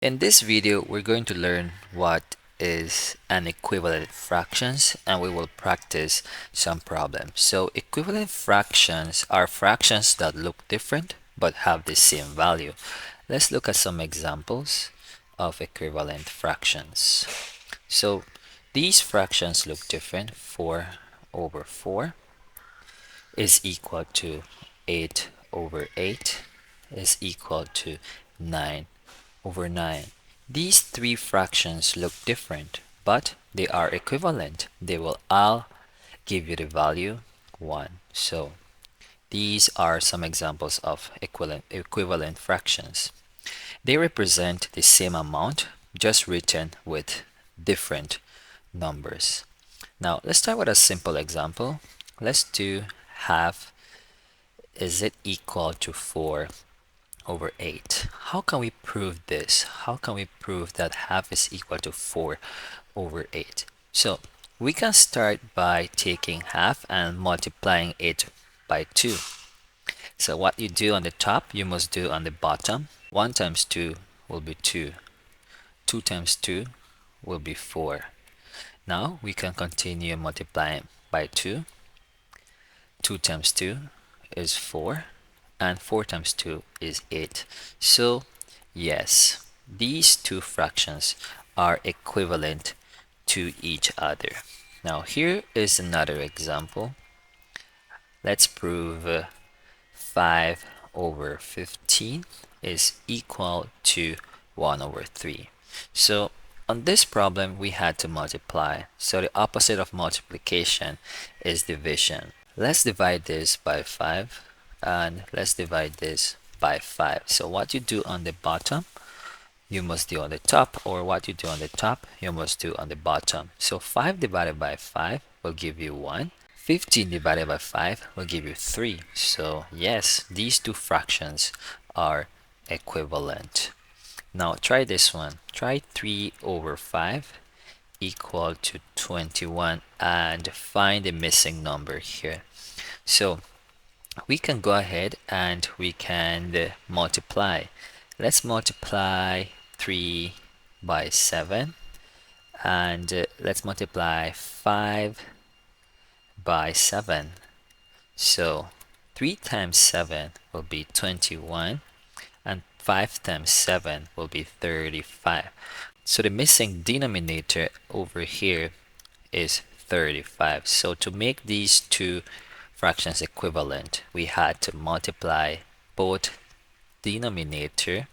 In this video, we're going to learn what is an equivalent fractions, and we will practice some problems. So equivalent fractions are fractions that look different but have the same value. Let's look at some examples of equivalent fractions. So these fractions look different. 4 over 4 is equal to 8 over 8 is equal to 9 over 9. These three fractions look different, but they are equivalent. They will all give you the value 1. So these are some examples of equivalent fractions. They represent the same amount, just written with different numbers. Now let's start with a simple example. Let's do half is it equal to 4 over 8. How can we prove this? How can we prove that half is equal to 4 over 8? So we can start by taking half and multiplying it by 2. So what you do on the top, you must do on the bottom. 1 times 2 will be 2. 2 times 2 will be 4. Now we can continue multiplying by 2. 2 times 2 is 4. And 4 times 2 is 8. So yes, these two fractions are equivalent to each other. Now here is another example. Let's prove 5 over 15 is equal to 1 over 3. So on this problem we had to multiply. So the opposite of multiplication is division. Let's divide this by 5 and let's divide this by 5. So what you do on the bottom, you must do on the top, or what you do on the top, you must do on the bottom. So 5 divided by 5 will give you 1. 15 divided by 5 will give you 3. So yes, these two fractions are equivalent. Now try this one. Try 3 over 5 equal to 21 and find the missing number here. So we can go ahead and we can multiply. Let's multiply 3 by 7 and let's multiply 5 by 7. So 3 times 7 will be 21 and 5 times 7 will be 35. So the missing denominator over here is 35. So to make these two fractions equivalent, we had to multiply both numerator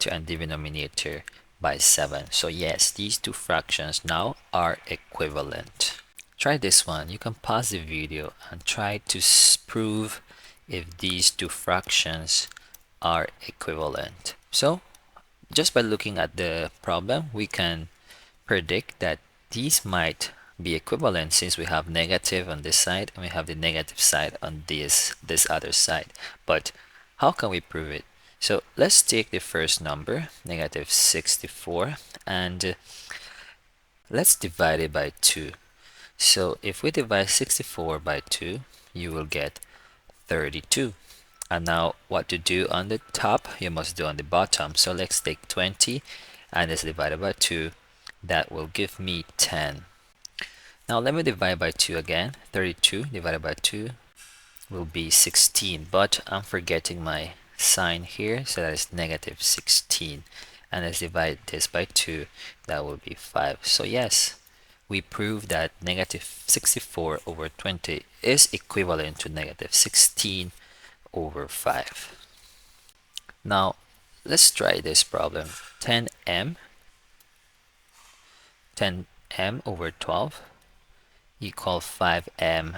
and denominator by 7. So yes, these two fractions now are equivalent. Try this one. You can pause the video and try to prove if these two fractions are equivalent. So just by looking at the problem, we can predict that these might be equivalent since we have negative on this side and we have the negative side on this other side. But how can we prove it? So let's take the first number, negative 64, and let's divide it by 2. So if we divide 64 by 2, you will get 32. And now what to do on the top, you must do on the bottom. So let's take 20 and let's divide it by 2. That will give me 10. Now let me divide by 2 again. 32 divided by 2 will be 16, but I'm forgetting my sign here, so that is negative 16. And let's divide this by 2, that will be 5. So yes, we prove that negative 64 over 20 is equivalent to negative 16 over 5. Now let's try this problem. 10m over 12 equal 5m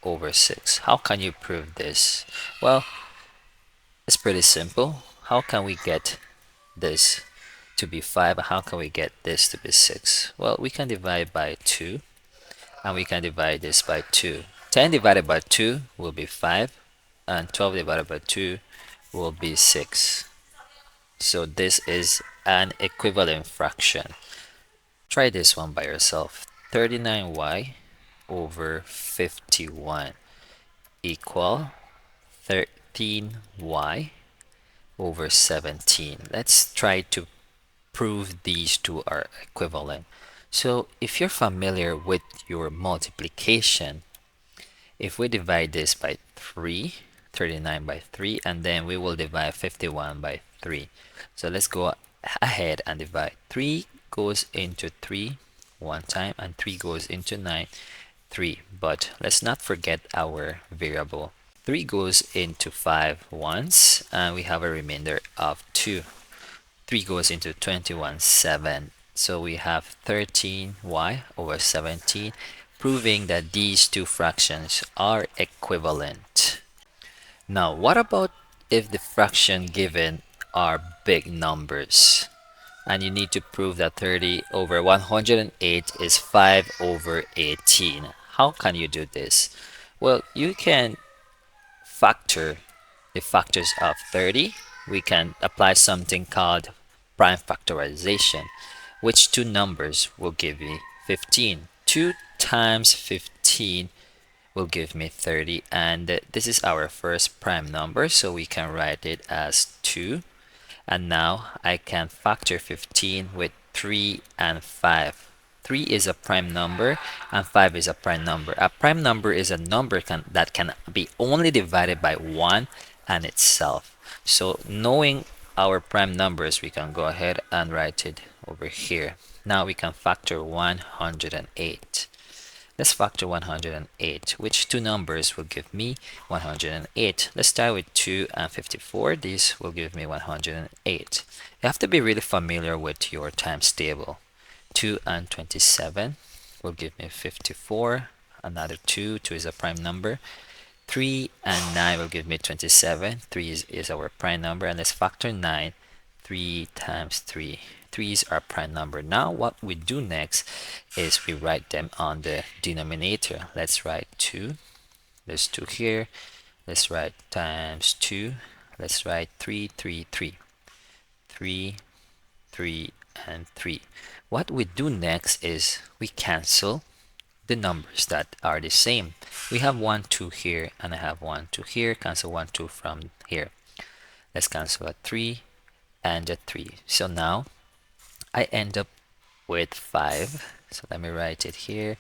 over 6. How can you prove this? Well, it's pretty simple. How can we get this to be 5 and how can we get this to be 6? Well, we can divide by 2 and we can divide this by 2. 10 divided by 2 will be 5 and 12 divided by 2 will be 6. So this is an equivalent fraction. Try this one by yourself. 39y over 51 equal 13y. over 17. Let's try to prove these two are equivalent. So if you're familiar with your multiplication, if we divide this by 3, 39 by 3, and then we will divide 51 by 3. So let's go ahead and divide. 3 goes into 3 one time, and 3 goes into 9 3. But let's not forget our variable. 3 goes into 5 once, and we have a remainder of 2. 3 goes into 21 7. So we have 13y over 17, proving that these two fractions are equivalent. Now, what about if the fraction given are big numbers? And you need to prove that 30 over 108 is 5 over 18. How can you do this? Well, you can factor the factors of 30. We can apply something called prime factorization, which two numbers will give me 15. 2 times 15 will give me 30, and this is our first prime number, so we can write it as 2. And now I can factor 15 with 3 and 5. 3 is a prime number and 5 is a prime number. A prime number is a number that can be only divided by 1 and itself. So knowing our prime numbers, we can go ahead and write it over here. Now we can factor 108. Let's factor 108, which two numbers will give me 108. Let's start with 2 and 54. These will give me 108. You have to be really familiar with your times table. 2 and 27 will give me 54. Another 2. 2 is a prime number. 3 and 9 will give me 27. 3 is our prime number. And let's factor 9. 3 times 3. 3 is our prime number. Now what we do next is we write them on the denominator. Let's write 2. There's 2 here. Let's write times 2. Let's write 3, 3, 3. 3, 3, and 3. What we do next is we cancel the numbers that are the same. We have 1, 2 here, and I have 1, 2 here. Cancel 1, 2 from here. Let's cancel a 3 and a 3. So now I end up with 5. So let me write it here.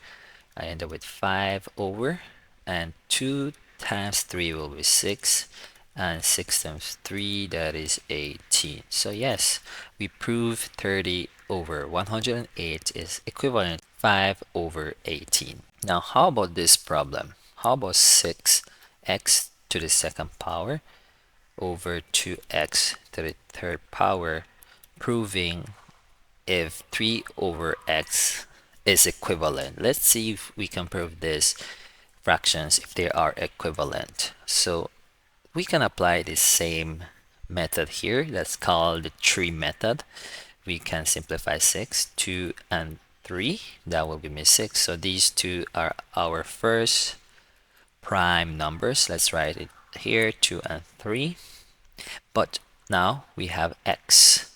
I end up with 5 over, and 2 times 3 will be 6, and 6 times 3, that is 18. So yes, we prove 30 over 108 is equivalent to 5 over 18. Now how about this problem? How about 6x to the second power over 2x to the third power, proving if 3 over x is equivalent. Let's see if we can prove this fractions if they are equivalent. So we can apply the same method here. That's called the tree method. We can simplify 6, 2, and 3. That will give me 6. So these two are our first prime numbers. Let's write it here, 2 and 3. But now we have x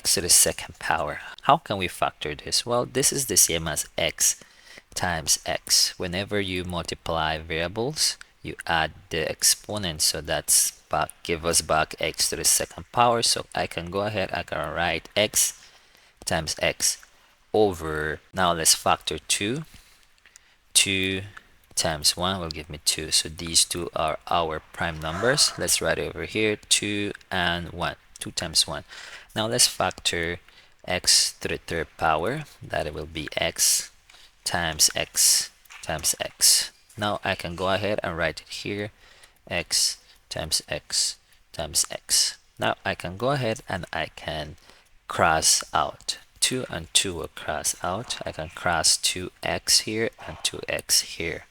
to the second power. How can we factor this? Well, this is the same as x times x. Whenever you multiply variables, you add the exponent, so that's back, give us back x to the second power. So I can go ahead, I can write x times x over, now let's factor 2. 2 times 1 will give me 2. So these two are our prime numbers. Let's write it over here, 2 and 1. 2 times 1. Now let's factor x to the third power. That will be x times x times x. Now I can go ahead and write it here, x times x times x. Now I can go ahead and I can cross out. 2 and 2 will cross out. I can cross 2x here and 2x here.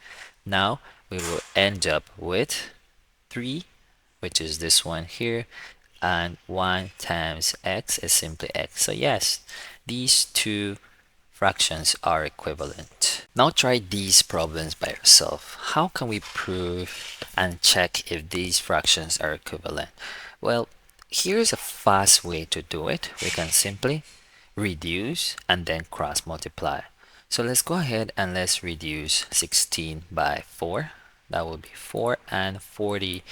Now we will end up with 3, which is this one here, and 1 times x is simply x. So yes, these two fractions are equivalent. Now try these problems by yourself. How can we prove and check if these fractions are equivalent? Well, here's a fast way to do it. We can simply reduce and then cross multiply. So let's go ahead and let's reduce 16 by 4. that will be 4, and 40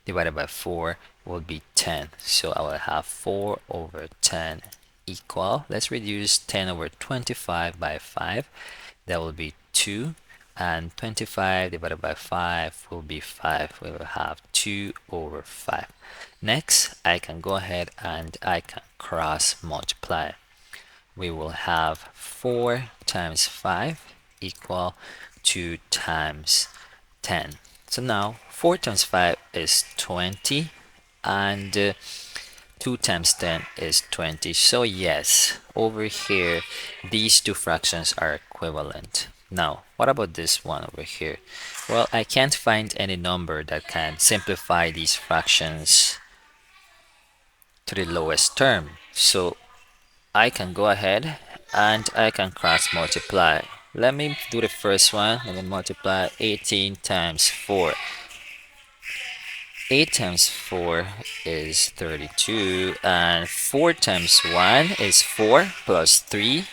divided by 4 will be 10. So I will have 4 over 10 equal, let's reduce 10 over 25 by 5, that will be 2, and 25 divided by 5 will be 5. We will have 2 over 5. Next, I can go ahead and I can cross multiply. We will have 4 times 5 equal 2 times 10. So now 4 times 5 is 20, and 2 times 10 is 20. So yes, over here, these two fractions are equivalent. Now, what about this one over here? Well, I can't find any number that can simplify these fractions to the lowest term. So I can go ahead and I can cross multiply. Let me do the first one. Let me multiply 18 times 4. 8 times 4 is 32, and 4 times 1 is 4 plus 3,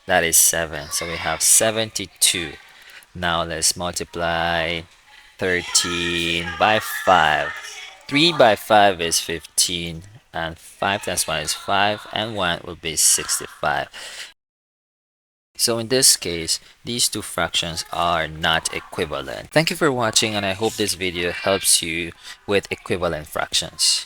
that is 7. So we have 72. Now let's multiply 13 by 5. 3 by 5 is 15, and 5 times 1 is 5, and 1 will be 65. So in this case, these two fractions are not equivalent. Thank you for watching, and I hope this video helps you with equivalent fractions.